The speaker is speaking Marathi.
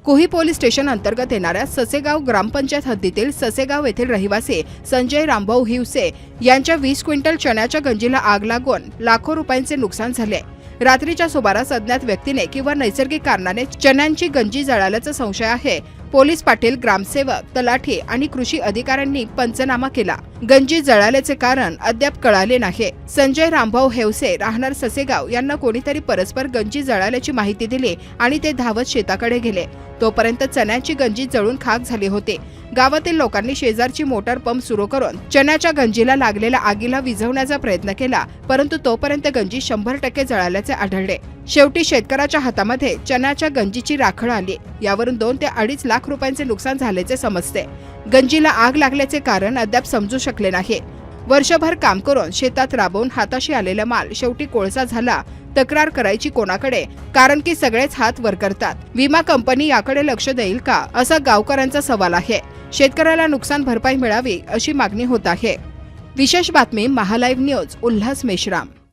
कोही पोलीस स्टेशन अंतर्गत येणाऱ्या ससेगाव ग्रामपंचायत हद्दीतील ससेगाव येथील रहिवासी संजय रामभाऊ हिवसे यांच्या 20 क्विंटल चण्याच्या गंजीला आग लागून लाखो रुपयांचे नुकसान झाले। रात्रीच्या सुमारास अज्ञात व्यक्तीने किंवा नैसर्गिक कारणाने चण्यांची गंजी जळाल्याचा संशय आहे। पोलीस पाटील, ग्रामसेवक, तलाठी आणि कृषी अधिकाऱ्यांनी पंचनामा केला। गंजी जळाल्याचे कारण अद्याप कळाले नाही। संजय रामभाऊ हेवसे राहणार ससेगाव यांना कोणीतरी परस्पर गंजी जळाल्याची माहिती दिली आणि ते धावत शेताकडे गेले। तोपर्यंत चण्याची गंजी जळून खाक झाली होती। गावातील लोकांनी शेजारची मोटार पंप सुरू करून चण्याच्या गंजीला लागलेल्या आगीला विझवण्याचा प्रयत्न केला, परंतु तोपर्यंत गंजी 100% जळाल्याचे आढळले। शेवटी शेतकऱ्याच्या हातामध्ये चण्याच्या गंजीची राखळ आली। यावरून 2 ते 2.5 लाख रुपयांचे नुकसान झाल्याचे समजते। गंजीला आग लागल्याचे कारण अद्याप समजू शकले नाही। वर्षभर काम करून शेतात राबवून हाताशी आलेला माल शेवटी कोळसा झाला। तक्रार करायची कोणाकडे? कारण की सगळेच हात वर करतात। विमा कंपनी याकडे लक्ष देईल का, असा गावकऱ्यांचा सवाल आहे। शेतकऱ्याला नुकसान भरपाई मिळावी अशी मागणी होत आहे। विशेष बातमी, महालाईव्ह न्यूज, उल्हास मेश्राम।